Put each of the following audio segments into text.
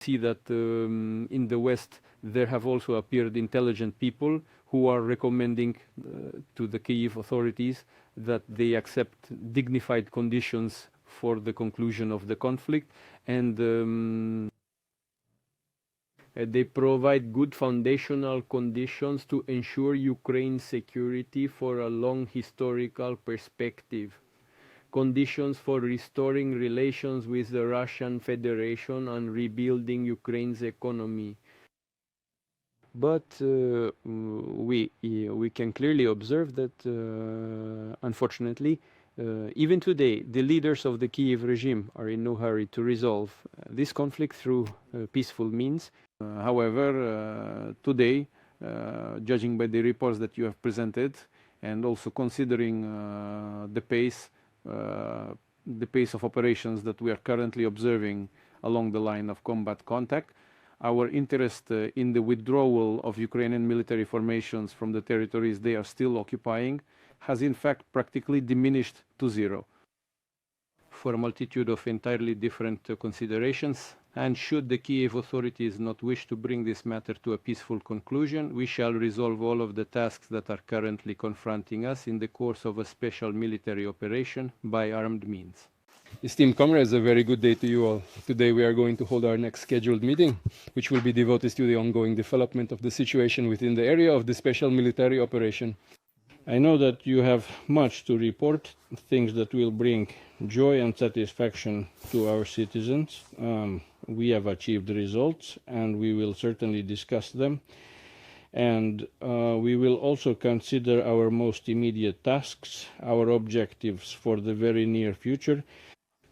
see that in the West there have also appeared intelligent people who are recommending to the Kyiv authorities that they accept dignified conditions for the conclusion of the conflict, and they provide good foundational conditions to ensure Ukraine's security for a long historical perspective. Conditions for restoring relations with the Russian Federation and rebuilding Ukraine's economy. But we can clearly observe that, unfortunately, even today, the leaders of the Kyiv regime are in no hurry to resolve this conflict through peaceful means. However, today, judging by the reports that you have presented, and also considering the pace of operations that we are currently observing along the line of combat contact, our interest in the withdrawal of Ukrainian military formations from the territories they are still occupying has in fact practically diminished to zero, for a multitude of entirely different considerations. And should the Kyiv authorities not wish to bring this matter to a peaceful conclusion, we shall resolve all of the tasks that are currently confronting us in the course of a special military operation by armed means. Esteemed comrades, a very good day to you all. Today we are going to hold our next scheduled meeting, which will be devoted to the ongoing development of the situation within the area of the special military operation. I know that you have much to report, things that will bring joy and satisfaction to our citizens. We have achieved results, and we will certainly discuss them. And we will also consider our most immediate tasks, our objectives for the very near future.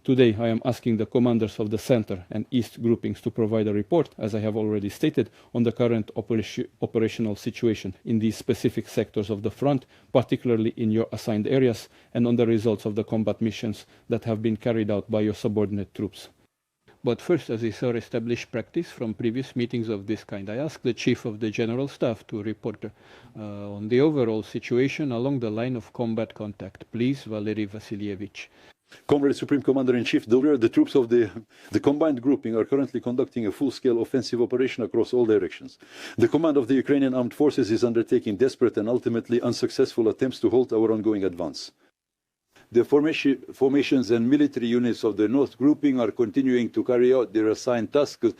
Today, I am asking the commanders of the Center and East groupings to provide a report, as I have already stated, on the current operational situation in these specific sectors of the front, particularly in your assigned areas, and on the results of the combat missions that have been carried out by your subordinate troops. But first, as is our established practice from previous meetings of this kind, I ask the Chief of the General Staff to report on the overall situation along the line of combat contact. Please, Valery Vasilievich. Comrade Supreme Commander-in-Chief, the troops of the combined grouping are currently conducting a full-scale offensive operation across all directions. The command of the Ukrainian Armed Forces is undertaking desperate and ultimately unsuccessful attempts to halt our ongoing advance. The formations and military units of the North grouping are continuing to carry out their assigned tasks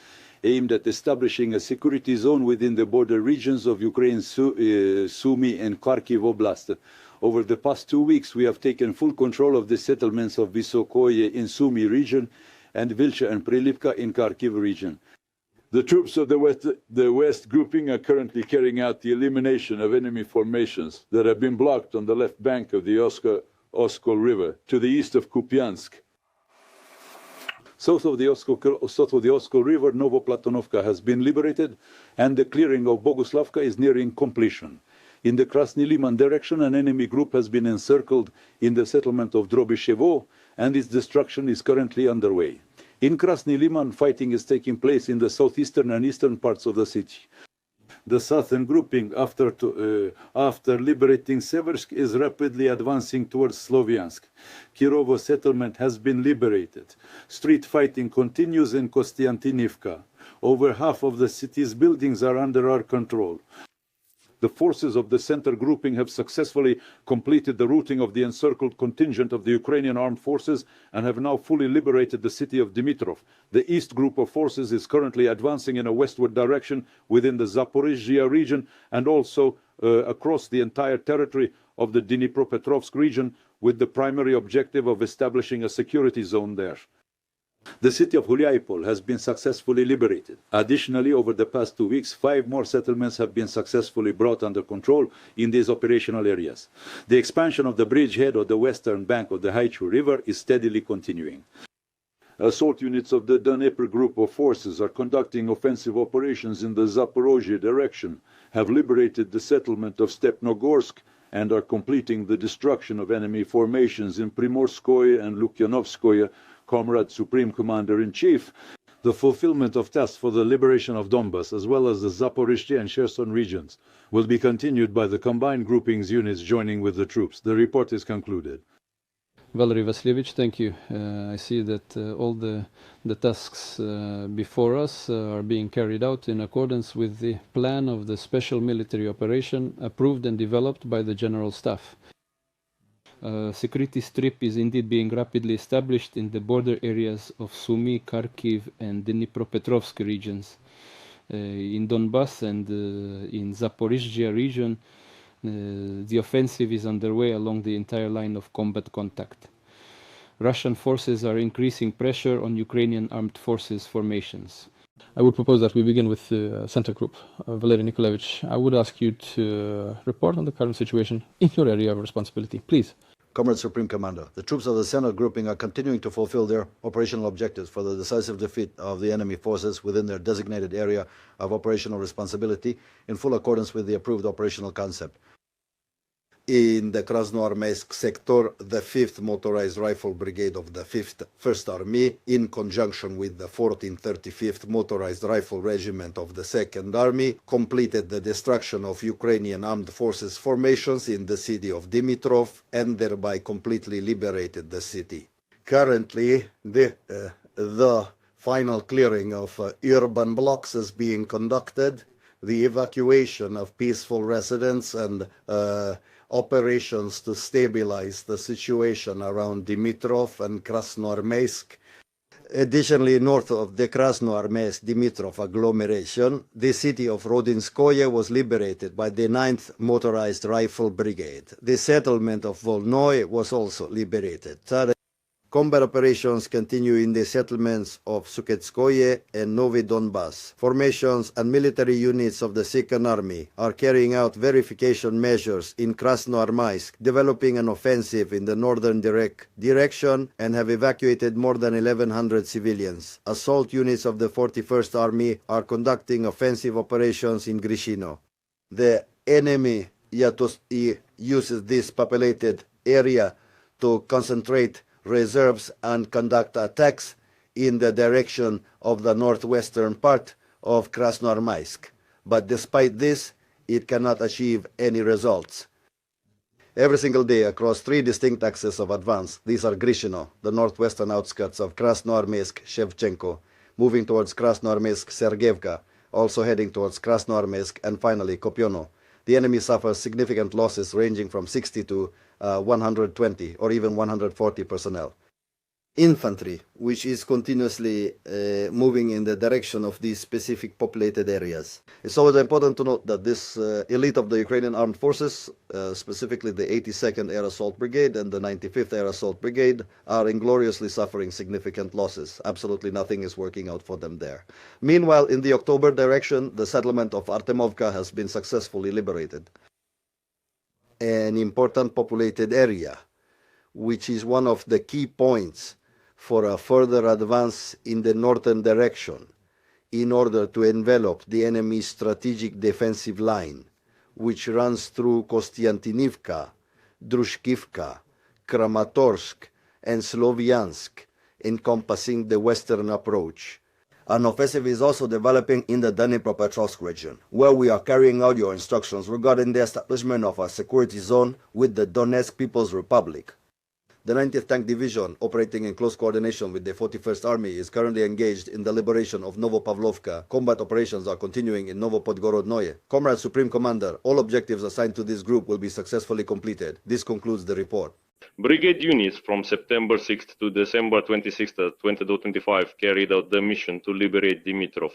aimed at establishing a security zone within the border regions of Ukraine's Sumy and Kharkiv Oblast. Over the past 2 weeks, we have taken full control of the settlements of Vysokoye in Sumy region and Vilcha and Prilipka in Kharkiv region. The troops of the West grouping are currently carrying out the elimination of enemy formations that have been blocked on the left bank of the Oskol River to the east of Kupiansk. South of the Oskol River, Novoplatonovka has been liberated, and the clearing of Boguslavka is nearing completion. In the Krasny Liman direction, an enemy group has been encircled in the settlement of Drobyshevo, and its destruction is currently underway. In Krasny Liman, fighting is taking place in the southeastern and eastern parts of the city. The southern grouping, after liberating Seversk, is rapidly advancing towards Sloviansk. Kirovo settlement has been liberated. Street fighting continues in Kostiantynivka. Over half of the city's buildings are under our control. The forces of the center grouping have successfully completed the routing of the encircled contingent of the Ukrainian armed forces and have now fully liberated the city of Dimitrov. The east group of forces is currently advancing in a westward direction within the Zaporizhzhia region and also across the entire territory of the Dnipropetrovsk region, with the primary objective of establishing a security zone there. The city of Huliaipol has been successfully liberated. Additionally, over the past 2 weeks, 5 more settlements have been successfully brought under control in these operational areas. The expansion of the bridgehead of the western bank of the Haichu River is steadily continuing. Assault units of the Dnepr group of forces are conducting offensive operations in the Zaporozhye direction, have liberated the settlement of Stepnogorsk, and are completing the destruction of enemy formations in Primorskoye and Lukyanovskoye. Comrade Supreme Commander-in-Chief, the fulfillment of tasks for the liberation of Donbas, as well as the Zaporizhzhia and Kherson regions, will be continued by the combined groupings units joining with the troops. The report is concluded. Valery Vasilievich, thank you. I see that all the tasks before us are being carried out in accordance with the plan of the special military operation approved and developed by the General Staff. Security strip is indeed being rapidly established in the border areas of Sumy, Kharkiv and Dnipropetrovsk regions. In Donbass and in Zaporizhzhia region, the offensive is underway along the entire line of combat contact. Russian forces are increasing pressure on Ukrainian armed forces formations. I would propose that we begin with the center group. Valery Nikolaevich, I would ask you to report on the current situation in your area of responsibility, please. Comrade Supreme Commander, the troops of the Center grouping are continuing to fulfill their operational objectives for the decisive defeat of the enemy forces within their designated area of operational responsibility in full accordance with the approved operational concept. In the Krasnoarmeysk sector, the 5th Motorized Rifle Brigade of the 1st Army, in conjunction with the 1435th Motorized Rifle Regiment of the 2nd Army, completed the destruction of Ukrainian armed forces formations in the city of Dimitrov and thereby completely liberated the city. Currently, the final clearing of urban blocks is being conducted. The evacuation of peaceful residents and operations to stabilize the situation around Dimitrov and Krasnoarmeysk. Additionally, north of the Krasnoarmeysk-Dimitrov agglomeration, the city of Rodinskoye was liberated by the 9th Motorized Rifle Brigade. The settlement of Volnoy was also liberated. Combat operations continue in the settlements of Suketskoye and Novy Donbass. Formations and military units of the 2nd Army are carrying out verification measures in Krasnoarmeysk, developing an offensive in the northern direction, and have evacuated more than 1,100 civilians. Assault units of the 41st Army are conducting offensive operations in Grishino. The enemy uses this populated area to concentrate reserves and conduct attacks in the direction of the northwestern part of Krasnoarmeysk. But despite this, it cannot achieve any results. Every single day across 3 distinct axes of advance, these are Grishino, the northwestern outskirts of Krasnoarmeysk, Shevchenko, moving towards Krasnoarmeysk, Sergeyevka, also heading towards Krasnoarmeysk, and finally Kopyono. The enemy suffers significant losses ranging from 60 to 120 or even 140 personnel. Infantry, which is continuously moving in the direction of these specific populated areas. It's always important to note that this elite of the Ukrainian armed forces, specifically the 82nd Air Assault Brigade and the 95th Air Assault Brigade, are ingloriously suffering significant losses. Absolutely nothing is working out for them there. Meanwhile, in the October direction, the settlement of Artemovka has been successfully liberated. An important populated area, which is one of the key points for a further advance in the northern direction in order to envelop the enemy's strategic defensive line, which runs through Kostiantynivka, Drushkivka, Kramatorsk, and Sloviansk, encompassing the western approach. An offensive is also developing in the Dnipropetrovsk region, where we are carrying out your instructions regarding the establishment of a security zone with the Donetsk People's Republic. The 90th Tank Division, operating in close coordination with the 41st Army, is currently engaged in the liberation of Novopavlovka. Combat operations are continuing in Novopodgorodnoye. Comrade Supreme Commander, all objectives assigned to this group will be successfully completed. This concludes the report. Brigade units from September 6th to December 26th, 2025 carried out the mission to liberate Dimitrov.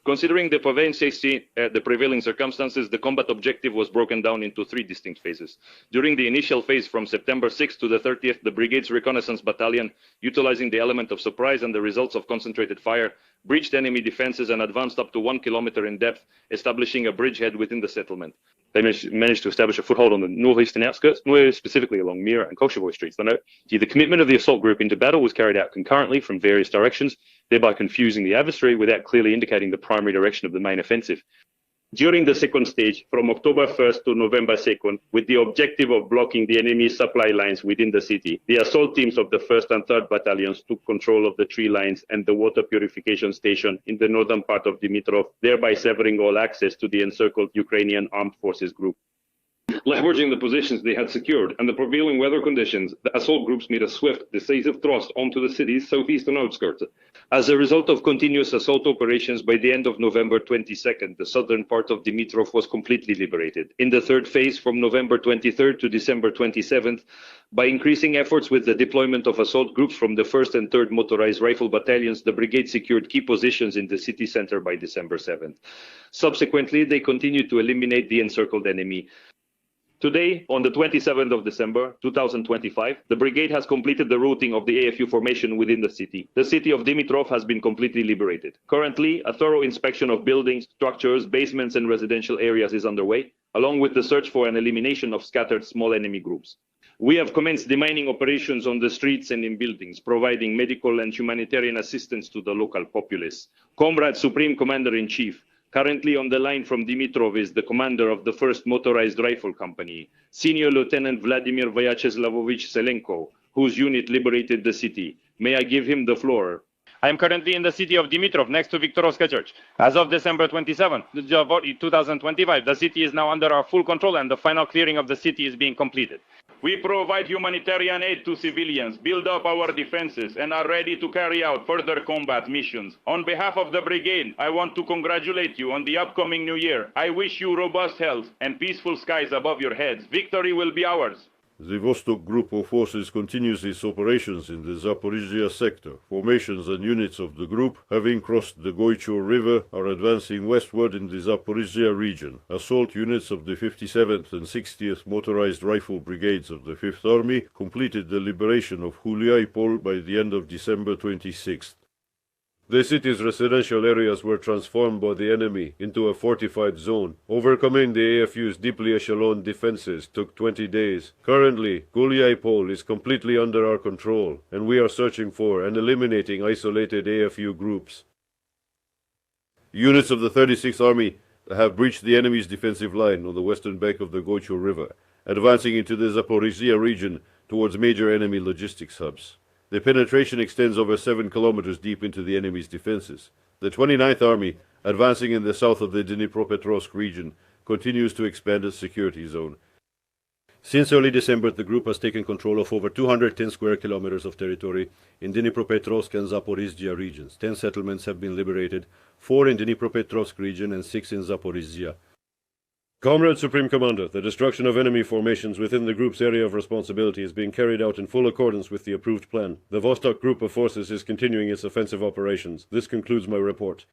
Considering the prevailing circumstances, the combat objective was broken down into 3 distinct phases. During the initial phase from September 6th to the 30th, the brigade's reconnaissance battalion, utilizing the element of surprise and the results of concentrated fire, breached enemy defenses and advanced up to 1 kilometer in depth, establishing a bridgehead within the settlement. They managed to establish a foothold on the northeastern outskirts, more specifically along Mira and Koshevoy streets. The commitment of the assault group into battle was carried out concurrently from various directions, thereby confusing the adversary without clearly indicating the primary direction of the main offensive. During the second stage, from October 1st to November 2nd, with the objective of blocking the enemy's supply lines within the city, the assault teams of the 1st and 3rd battalions took control of the tree lines and the water purification station in the northern part of Dimitrov, thereby severing all access to the encircled Ukrainian armed forces group. Leveraging the positions they had secured and the prevailing weather conditions, the assault groups made a swift, decisive thrust onto the city's southeastern outskirts. As a result of continuous assault operations, by the end of November 22nd, the southern part of Dimitrov was completely liberated. In the third phase, from November 23rd to December 27th, by increasing efforts with the deployment of assault groups from the 1st and 3rd Motorized Rifle Battalions, the brigade secured key positions in the city center by December 7th. Subsequently, they continued to eliminate the encircled enemy. Today, on the 27th of December 2025, the brigade has completed the routing of the AFU formation within the city. The city of Dimitrov has been completely liberated. Currently, a thorough inspection of buildings, structures, basements, and residential areas is underway, along with the search for an elimination of scattered small enemy groups. We have commenced demining operations on the streets and in buildings, providing medical and humanitarian assistance to the local populace. Comrade Supreme Commander-in-Chief, currently on the line from Dimitrov is the commander of the 1st Motorized Rifle Company, Senior Lieutenant Vladimir Vyacheslavovich Zelenko, whose unit liberated the city. May I give him the floor? I am currently in the city of Dimitrov, next to Viktorovska Church. As of December 27, 2025, the city is now under our full control and the final clearing of the city is being completed. We provide humanitarian aid to civilians, build up our defenses, and are ready to carry out further combat missions. On behalf of the brigade, I want to congratulate you on the upcoming new year. I wish you robust health and peaceful skies above your heads. Victory will be ours. The Vostok Group of Forces continues its operations in the Zaporizhia sector. Formations and units of the group, having crossed the Goycho River, are advancing westward in the Zaporizhia region. Assault units of the 57th and 60th Motorized Rifle Brigades of the 5th Army completed the liberation of Huliaipol by the end of December 26th. The city's residential areas were transformed by the enemy into a fortified zone. Overcoming the AFU's deeply echeloned defenses took 20 days. Currently, Guliaipol is completely under our control, and we are searching for and eliminating isolated AFU groups. Units of the 36th Army have breached the enemy's defensive line on the western bank of the Goycho River, advancing into the Zaporizhia region towards major enemy logistics hubs. The penetration extends over 7 kilometers deep into the enemy's defenses. The 29th Army, advancing in the south of the Dnipropetrovsk region, continues to expand its security zone. Since early December, the group has taken control of over 210 square kilometers of territory in Dnipropetrovsk and Zaporizhia regions. 10 settlements have been liberated, 4 in Dnipropetrovsk region and 6 in Zaporizhia. Comrade Supreme Commander, the destruction of enemy formations within the group's area of responsibility is being carried out in full accordance with the approved plan. The Vostok Group of Forces is continuing its offensive operations. This concludes my report.